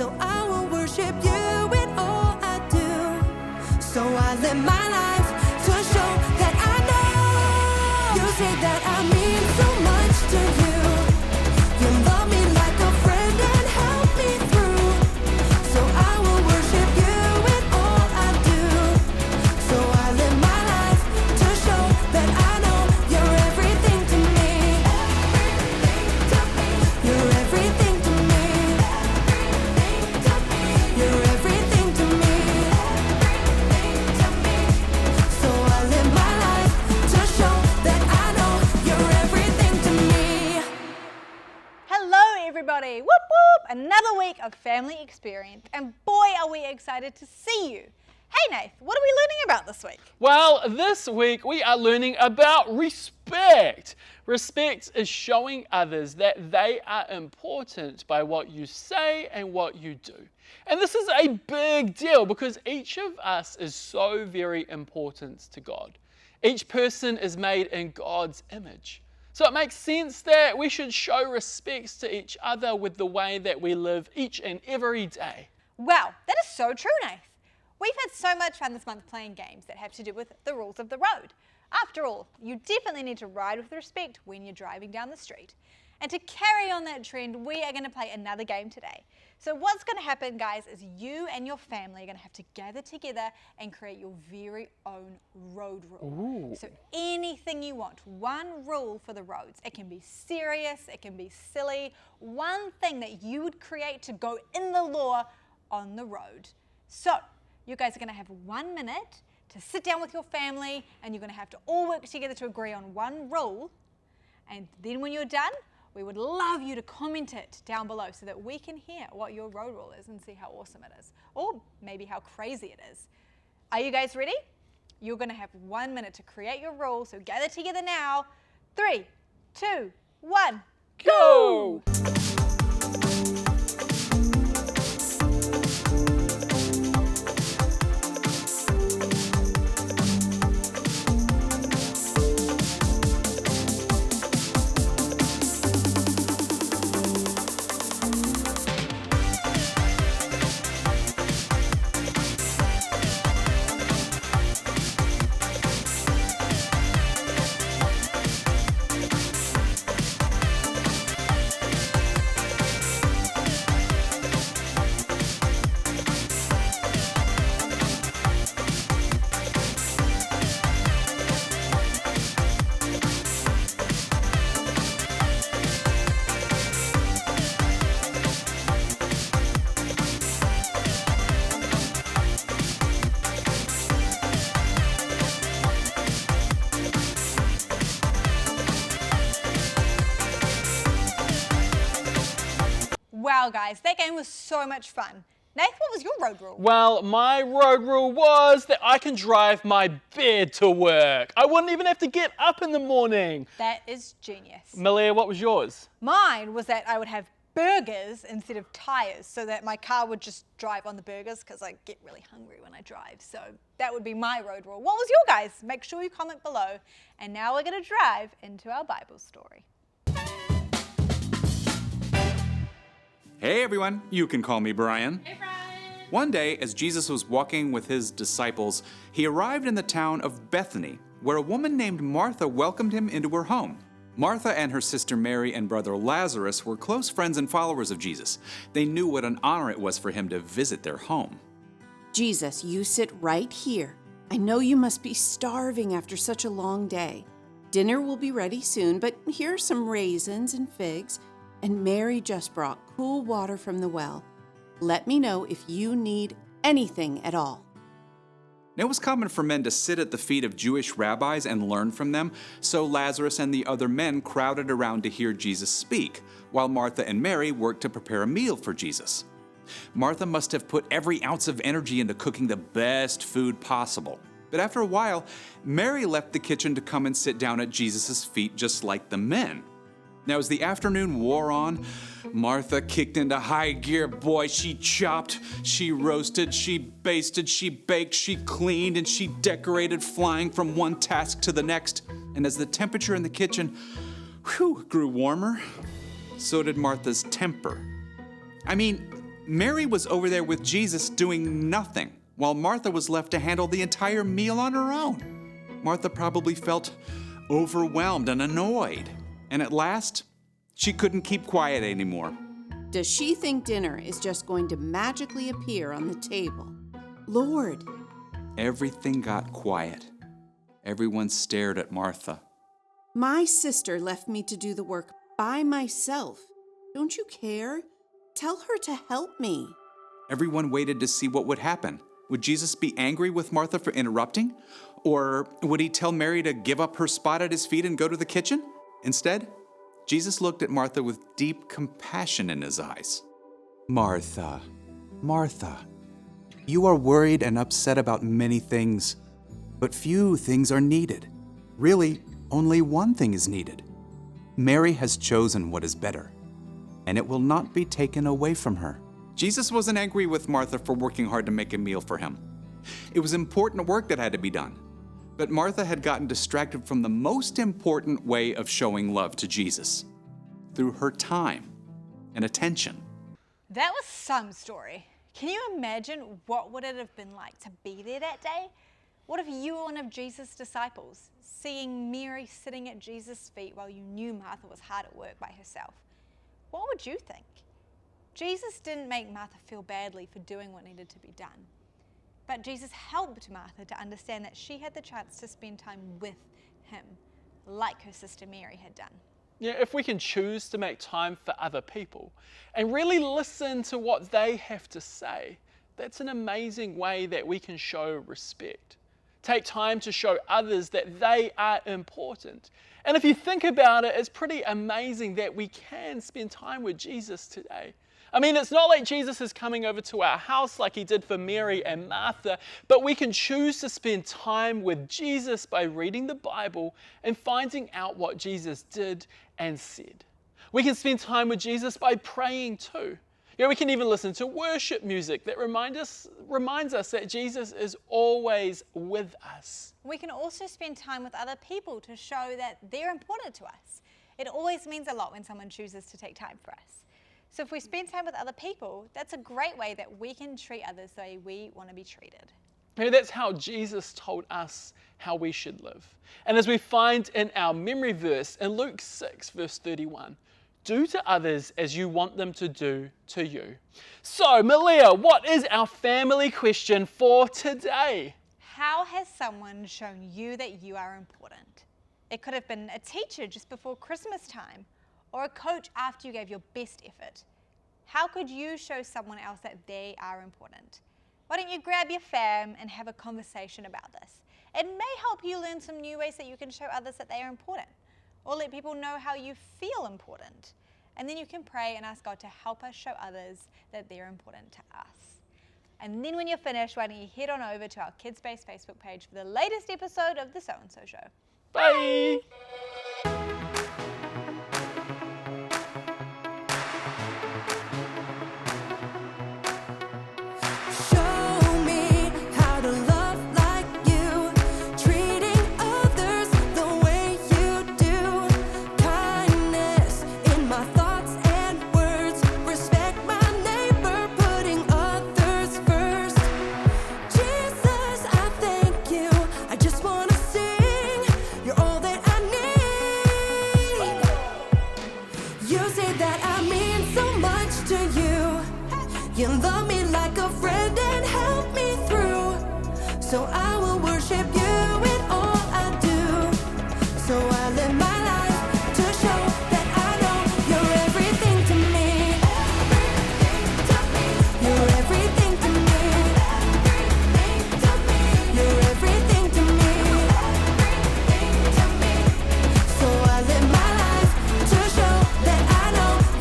So I will worship you in all I do. So I live my life to show that I know. You say that I mean so much to you. You love me like a friend and help me through. So I will worship you in all I do. So I live my life to show that I know you're everything to me. You're everything to me. You're everything to me. So I live my life to show that I know you're everything to me. Hello everybody, whoop whoop, another week of family experience, and boy are we excited to see you. Hey Nath, what are we learning about this week? Well, this week we are learning about respect. Respect is showing others that they are important by what you say and what you do. And this is a big deal because each of us is so very important to God. Each person is made in God's image. So it makes sense that we should show respect to each other with the way that we live each and every day. Wow, that is so true, Nath. We've had so much fun this month playing games that have to do with the rules of the road. After all, you definitely need to ride with respect when you're driving down the street. And to carry on that trend, we are going to play another game today. So what's going to happen, guys, is you and your family are going to have to gather together and create your very own road rule. Ooh. So anything you want, one rule for the roads. It can be serious, it can be silly, one thing that you would create to go in the law on the road. So you guys are going to have 1 minute to sit down with your family, and you're going to have to all work together to agree on one rule. And then when you're done, we would love you to comment it down below so that we can hear what your road rule is and see how awesome it is, or maybe how crazy it is. Are you guys ready? You're going to have 1 minute to create your rule, so gather together now. 3, 2, 1, Go! Wow, guys, that game was so much fun. Nath, what was your road rule? Well, my road rule was that I can drive my bed to work. I wouldn't even have to get up in the morning. That is genius. Malia, what was yours? Mine was that I would have burgers instead of tires so that my car would just drive on the burgers because I get really hungry when I drive. So that would be my road rule. What was your guys? Make sure you comment below. And now we're going to drive into our Bible story. Hey everyone, you can call me Brian. Hey, Brian. One day, as Jesus was walking with his disciples, he arrived in the town of Bethany, where a woman named Martha welcomed him into her home. Martha and her sister Mary and brother Lazarus were close friends and followers of Jesus. They knew what an honor it was for him to visit their home. Jesus, you sit right here. I know you must be starving after such a long day. Dinner will be ready soon, but here are some raisins and figs. And Mary just brought cool water from the well. Let me know if you need anything at all. It was common for men to sit at the feet of Jewish rabbis and learn from them, so Lazarus and the other men crowded around to hear Jesus speak, while Martha and Mary worked to prepare a meal for Jesus. Martha must have put every ounce of energy into cooking the best food possible. But after a while, Mary left the kitchen to come and sit down at Jesus' feet just like the men. Now, as the afternoon wore on, Martha kicked into high gear. Boy, she chopped, she roasted, she basted, she baked, she cleaned, and she decorated, flying from one task to the next. And as the temperature in the kitchen grew warmer, so did Martha's temper. I mean, Mary was over there with Jesus doing nothing, while Martha was left to handle the entire meal on her own. Martha probably felt overwhelmed and annoyed, and at last, she couldn't keep quiet anymore. Does she think dinner is just going to magically appear on the table? Lord, Everything got quiet. Everyone stared at Martha. my sister left me to do the work by myself. Don't you care? Tell her to help me. Everyone waited to see what would happen. Would Jesus be angry with Martha for interrupting? Or would he tell Mary to give up her spot at his feet and go to the kitchen? Instead, Jesus looked at Martha with deep compassion in his eyes. Martha, Martha, you are worried and upset about many things, but few things are needed. Really, only one thing is needed. Mary has chosen what is better, and it will not be taken away from her. Jesus wasn't angry with Martha for working hard to make a meal for him. It was important work that had to be done. But Martha had gotten distracted from the most important way of showing love to Jesus, through her time and attention. That was some story. Can you imagine what would it have been like to be there that day? What if you were one of Jesus' disciples, seeing Mary sitting at Jesus' feet while you knew Martha was hard at work by herself? What would you think? Jesus didn't make Martha feel badly for doing what needed to be done. But Jesus helped Martha to understand that she had the chance to spend time with him, like her sister Mary had done. Yeah, if we can choose to make time for other people and really listen to what they have to say, that's an amazing way that we can show respect. Take time to show others that they are important. And if you think about it, it's pretty amazing that we can spend time with Jesus today. I mean, it's not like Jesus is coming over to our house like he did for Mary and Martha, but we can choose to spend time with Jesus by reading the Bible and finding out what Jesus did and said. We can spend time with Jesus by praying too. You know, we can even listen to worship music that reminds us that Jesus is always with us. We can also spend time with other people to show that they're important to us. It always means a lot when someone chooses to take time for us. So if we spend time with other people, that's a great way that we can treat others the way we want to be treated. You know, that's how Jesus told us how we should live. And as we find in our memory verse in Luke 6, verse 31, do to others as you want them to do to you. So, Malia, what is our family question for today? How has someone shown you that you are important? It could have been a teacher just before Christmas time, or a coach after you gave your best effort. How could you show someone else that they are important? Why don't you grab your fam and have a conversation about this? It may help you learn some new ways that you can show others that they are important, or let people know how you feel important. And then you can pray and ask God to help us show others that they're important to us. And then when you're finished, why don't you head on over to our Kidspace Facebook page for the latest episode of The So-and-So Show. Bye! Show me how to love like you, treating others the way you do. Kindness in my thoughts and words, respect my neighbor, putting others first. Jesus, I thank you. I just want to sing. You're all that I need. You say that I mean so much to you. You love me like a friend and help me through. So I